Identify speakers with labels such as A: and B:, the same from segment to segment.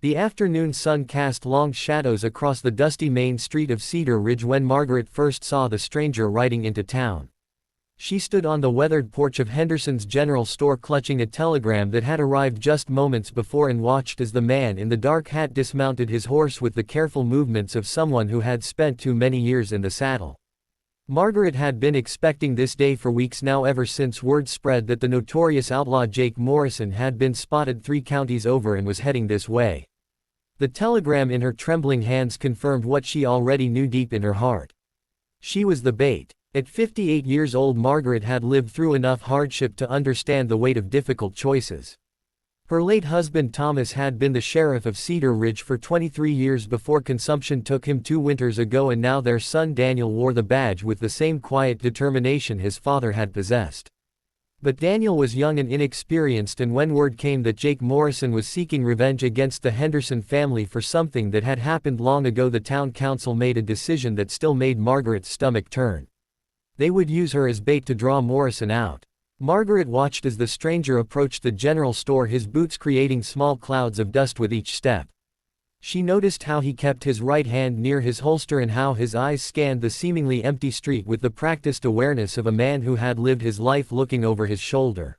A: The afternoon sun cast long shadows across the dusty main street of Cedar Ridge when Margaret first saw the stranger riding into town. She stood on the weathered porch of Henderson's general store clutching a telegram that had arrived just moments before and watched as the man in the dark hat dismounted his horse with the careful movements of someone who had spent too many years in the saddle. Margaret had been expecting this day for weeks now, ever since word spread that the notorious outlaw Jake Morrison had been spotted 3 counties over and was heading this way. The telegram in her trembling hands confirmed what she already knew deep in her heart. She was the bait. At 58 years old, Margaret had lived through enough hardship to understand the weight of difficult choices. Her late husband Thomas had been the sheriff of Cedar Ridge for 23 years before consumption took him 2 winters ago, and now their son Daniel wore the badge with the same quiet determination his father had possessed. But Daniel was young and inexperienced, and when word came that Jake Morrison was seeking revenge against the Henderson family for something that had happened long ago, the town council made a decision that still made Margaret's stomach turn. They would use her as bait to draw Morrison out. Margaret watched as the stranger approached the general store, his boots creating small clouds of dust with each step. She noticed how he kept his right hand near his holster and how his eyes scanned the seemingly empty street with the practiced awareness of a man who had lived his life looking over his shoulder.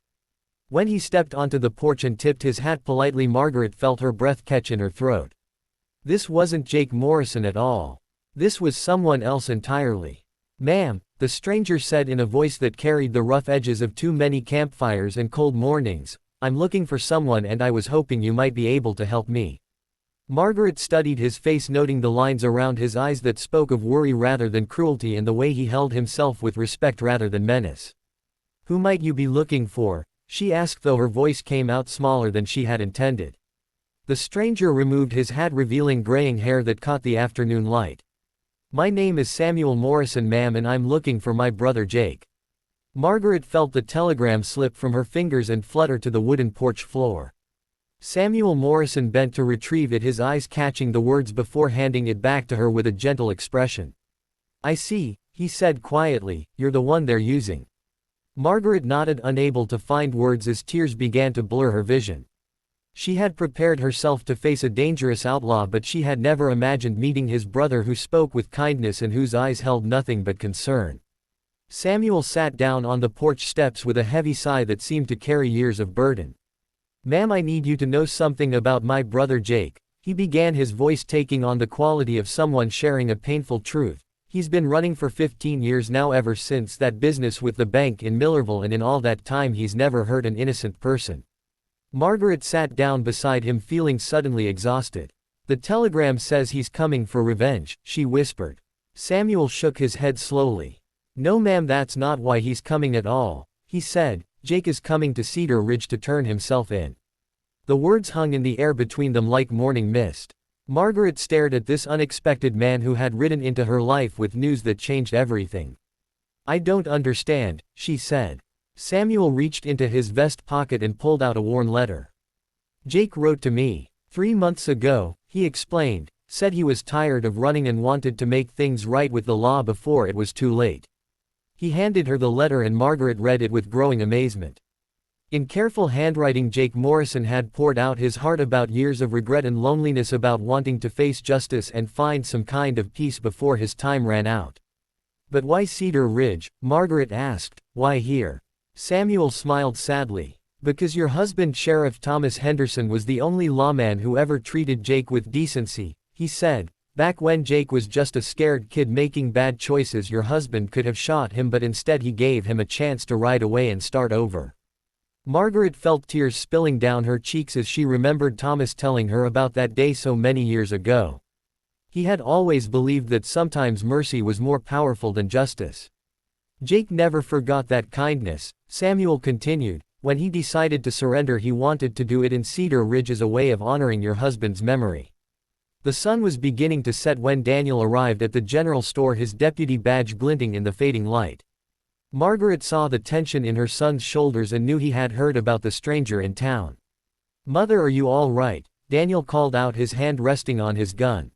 A: When he stepped onto the porch and tipped his hat politely, Margaret felt her breath catch in her throat. This wasn't Jake Morrison at all. This was someone else entirely. "Ma'am," the stranger said in a voice that carried the rough edges of too many campfires and cold mornings, "I'm looking for someone and I was hoping you might be able to help me." Margaret studied his face, noting the lines around his eyes that spoke of worry rather than cruelty, and the way he held himself with respect rather than menace. "Who might you be looking for?" she asked, though her voice came out smaller than she had intended. The stranger removed his hat, revealing graying hair that caught the afternoon light. "My name is Samuel Morrison, ma'am, and I'm looking for my brother Jake." Margaret felt the telegram slip from her fingers and flutter to the wooden porch floor. Samuel Morrison bent to retrieve it, his eyes catching the words before handing it back to her with a gentle expression. "I see," he said quietly, "you're the one they're using." Margaret nodded, unable to find words as tears began to blur her vision. She had prepared herself to face a dangerous outlaw, but she had never imagined meeting his brother, who spoke with kindness and whose eyes held nothing but concern. Samuel sat down on the porch steps with a heavy sigh that seemed to carry years of burden. "Ma'am, I need you to know something about my brother Jake," he began, his voice taking on the quality of someone sharing a painful truth. "He's been running for 15 years now, ever since that business with the bank in Millerville, and in all that time he's never hurt an innocent person." Margaret sat down beside him, feeling suddenly exhausted. "The telegram says he's coming for revenge," she whispered. Samuel shook his head slowly. "No ma'am, that's not why he's coming at all," he said. "Jake is coming to Cedar Ridge to turn himself in." The words hung in the air between them like morning mist. Margaret stared at this unexpected man who had ridden into her life with news that changed everything. "I don't understand," she said. Samuel reached into his vest pocket and pulled out a worn letter. "Jake wrote to me 3 months ago," he explained, "said he was tired of running and wanted to make things right with the law before it was too late." He handed her the letter and Margaret read it with growing amazement. In careful handwriting, Jake Morrison had poured out his heart about years of regret and loneliness, about wanting to face justice and find some kind of peace before his time ran out. "But why Cedar Ridge?" Margaret asked. "Why here?" Samuel smiled sadly. "Because your husband, Sheriff Thomas Henderson, was the only lawman who ever treated Jake with decency," he said. "Back when Jake was just a scared kid making bad choices, your husband could have shot him, but instead he gave him a chance to ride away and start over." Margaret felt tears spilling down her cheeks as she remembered Thomas telling her about that day so many years ago. He had always believed that sometimes mercy was more powerful than justice. "Jake never forgot that kindness," Samuel continued. "When he decided to surrender, he wanted to do it in Cedar Ridge as a way of honoring your husband's memory." The sun was beginning to set when Daniel arrived at the general store, his deputy badge glinting in the fading light. Margaret saw the tension in her son's shoulders and knew he had heard about the stranger in town. "Mother, are you all right?" Daniel called out, his hand resting on his gun.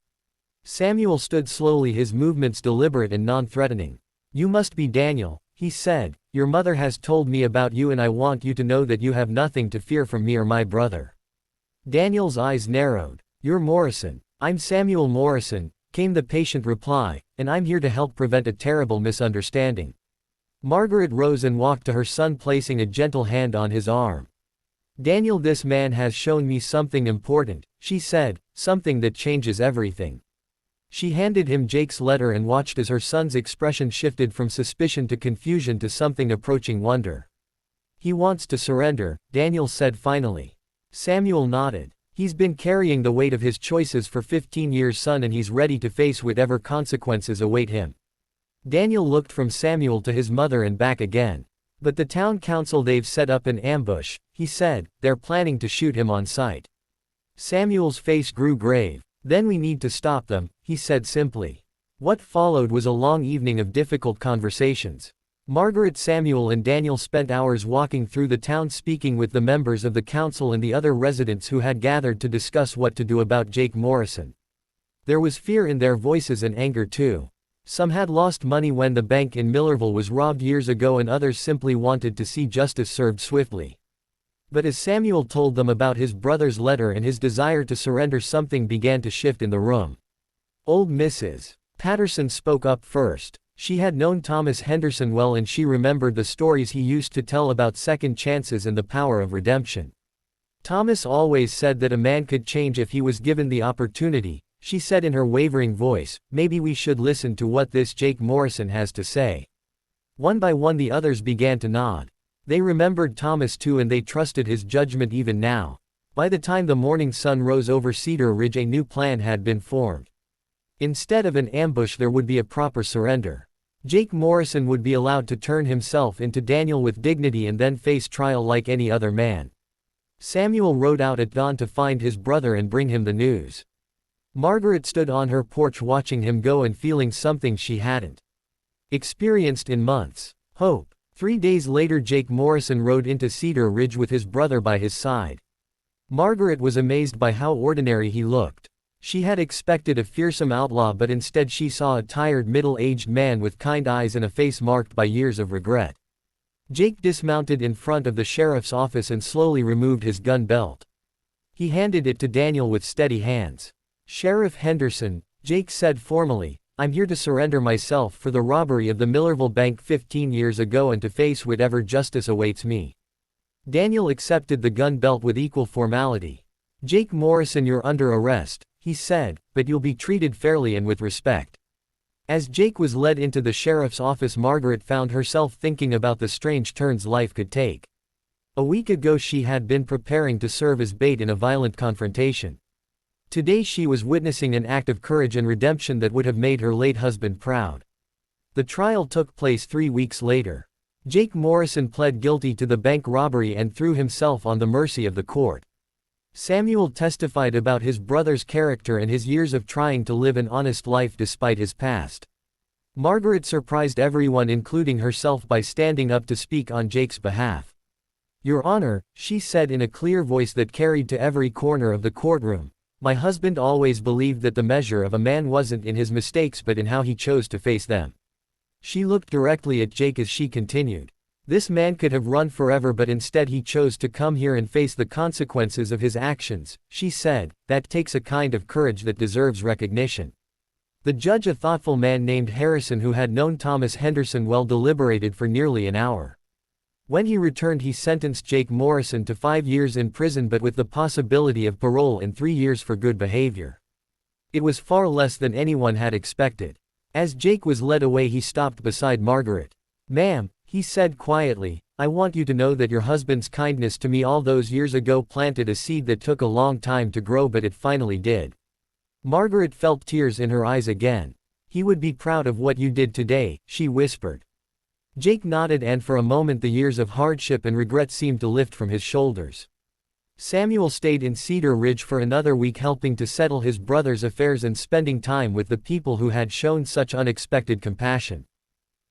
A: Samuel stood slowly, his movements deliberate and non-threatening. "You must be Daniel," he said. "Your mother has told me about you, and I want you to know that you have nothing to fear from me or my brother." Daniel's eyes narrowed. You're Morrison. I'm Samuel Morrison, came the patient reply, and I'm here to help prevent a terrible misunderstanding. Margaret rose and walked to her son, placing a gentle hand on his arm. Daniel, this man has shown me something important, she said, something that changes everything. She handed him Jake's letter and watched as her son's expression shifted from suspicion to confusion to something approaching wonder. He wants to surrender, Daniel said finally. Samuel nodded. He's been carrying the weight of his choices for 15 years, son, and he's ready to face whatever consequences await him. Daniel looked from Samuel to his mother and back again. But the town council, they've set up an ambush, he said, they're planning to shoot him on sight. Samuel's face grew grave. Then we need to stop them, he said simply. What followed was a long evening of difficult conversations. Margaret, Samuel and Daniel spent hours walking through the town, speaking with the members of the council and the other residents who had gathered to discuss what to do about Jake Morrison. There was fear in their voices and anger too. Some had lost money when the bank in Millerville was robbed years ago, and others simply wanted to see justice served swiftly. But as Samuel told them about his brother's letter and his desire to surrender, something began to shift in the room. Old Mrs. Patterson spoke up first. She had known Thomas Henderson well, and she remembered the stories he used to tell about second chances and the power of redemption. Thomas always said that a man could change if he was given the opportunity, she said in her wavering voice. Maybe we should listen to what this Jake Morrison has to say. One by one the others began to nod. They remembered Thomas too, and they trusted his judgment even now. By the time the morning sun rose over Cedar Ridge, a new plan had been formed. Instead of an ambush, there would be a proper surrender. Jake Morrison would be allowed to turn himself into Daniel with dignity and then face trial like any other man. Samuel rode out at dawn to find his brother and bring him the news. Margaret stood on her porch watching him go and feeling something she hadn't experienced in months: hope. 3 days later, Jake Morrison rode into Cedar Ridge with his brother by his side. Margaret was amazed by how ordinary he looked. She had expected a fearsome outlaw, but instead she saw a tired, middle-aged man with kind eyes and a face marked by years of regret. Jake dismounted in front of the sheriff's office and slowly removed his gun belt. He handed it to Daniel with steady hands. Sheriff Henderson, Jake said formally, I'm here to surrender myself for the robbery of the Millerville Bank 15 years ago and to face whatever justice awaits me. Daniel accepted the gun belt with equal formality. Jake Morrison, you're under arrest, he said, but you'll be treated fairly and with respect. As Jake was led into the sheriff's office, Margaret found herself thinking about the strange turns life could take. A week ago she had been preparing to serve as bait in a violent confrontation. Today she was witnessing an act of courage and redemption that would have made her late husband proud. The trial took place 3 weeks later. Jake Morrison pled guilty to the bank robbery and threw himself on the mercy of the court. Samuel testified about his brother's character and his years of trying to live an honest life despite his past. Margaret surprised everyone, including herself, by standing up to speak on Jake's behalf. Your Honor, she said in a clear voice that carried to every corner of the courtroom, my husband always believed that the measure of a man wasn't in his mistakes but in how he chose to face them. She looked directly at Jake as she continued. This man could have run forever, but instead he chose to come here and face the consequences of his actions, she said. That takes a kind of courage that deserves recognition. The judge, a thoughtful man named Harrison who had known Thomas Henderson well, deliberated for nearly an hour. When he returned, he sentenced Jake Morrison to 5 years in prison, but with the possibility of parole and 3 years for good behavior. It was far less than anyone had expected. As Jake was led away, he stopped beside Margaret. Ma'am, he said quietly, I want you to know that your husband's kindness to me all those years ago planted a seed that took a long time to grow, but it finally did. Margaret felt tears in her eyes again. He would be proud of what you did today, she whispered. Jake nodded, and for a moment the years of hardship and regret seemed to lift from his shoulders. Samuel stayed in Cedar Ridge for another week, helping to settle his brother's affairs and spending time with the people who had shown such unexpected compassion.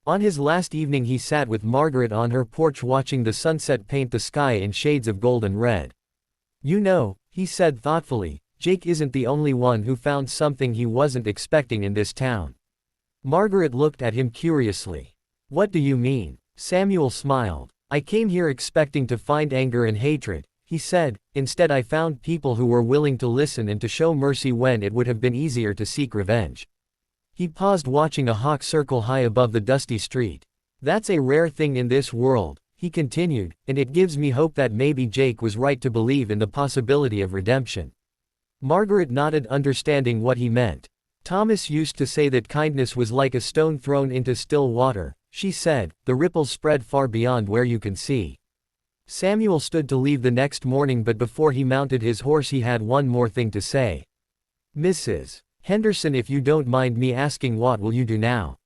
A: On his last evening he sat with Margaret on her porch watching the sunset paint the sky in shades of gold and red. You know, he said thoughtfully, Jake isn't the only one who found something he wasn't expecting in this town. Margaret looked at him curiously. What do you mean? Samuel smiled. I came here expecting to find anger and hatred, he said. Instead I found people who were willing to listen and to show mercy when it would have been easier to seek revenge. He paused, watching a hawk circle high above the dusty street. That's a rare thing in this world, he continued, and it gives me hope that maybe Jake was right to believe in the possibility of redemption. Margaret nodded, understanding what he meant. Thomas used to say that kindness was like a stone thrown into still water, she said, the ripples spread far beyond where you can see. Samuel stood to leave the next morning, but before he mounted his horse he had one more thing to say. Mrs. Henderson, if you don't mind me asking, what will you do now?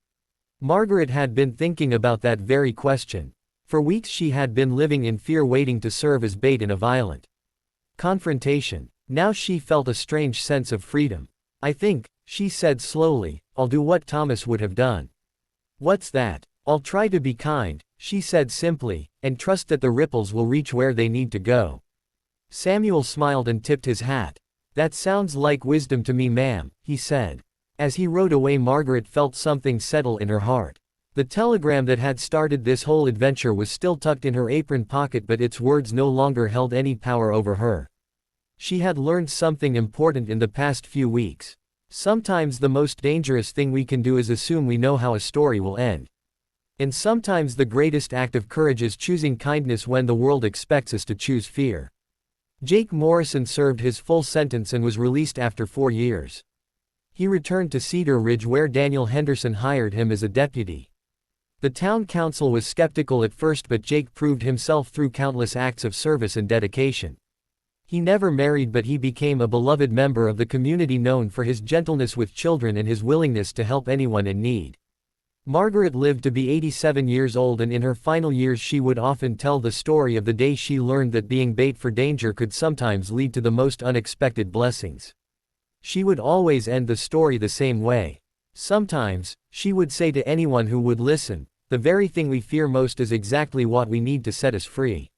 A: Margaret had been thinking about that very question. For weeks she had been living in fear, waiting to serve as bait in a violent confrontation. Now she felt a strange sense of freedom. I think, she said slowly, I'll do what Thomas would have done. What's that? I'll try to be kind, she said simply, and trust that the ripples will reach where they need to go. Samuel smiled and tipped his hat. That sounds like wisdom to me, ma'am, he said. As he rode away, Margaret felt something settle in her heart. The telegram that had started this whole adventure was still tucked in her apron pocket, but its words no longer held any power over her. She had learned something important in the past few weeks. Sometimes the most dangerous thing we can do is assume we know how a story will end. And sometimes the greatest act of courage is choosing kindness when the world expects us to choose fear. Jake Morrison served his full sentence and was released after 4 years. He returned to Cedar Ridge, where Daniel Henderson hired him as a deputy. The town council was skeptical at first, but Jake proved himself through countless acts of service and dedication. He never married, but he became a beloved member of the community, known for his gentleness with children and his willingness to help anyone in need. Margaret lived to be 87 years old, and in her final years she would often tell the story of the day she learned that being bait for danger could sometimes lead to the most unexpected blessings. She would always end the story the same way. Sometimes, she would say to anyone who would listen, the very thing we fear most is exactly what we need to set us free.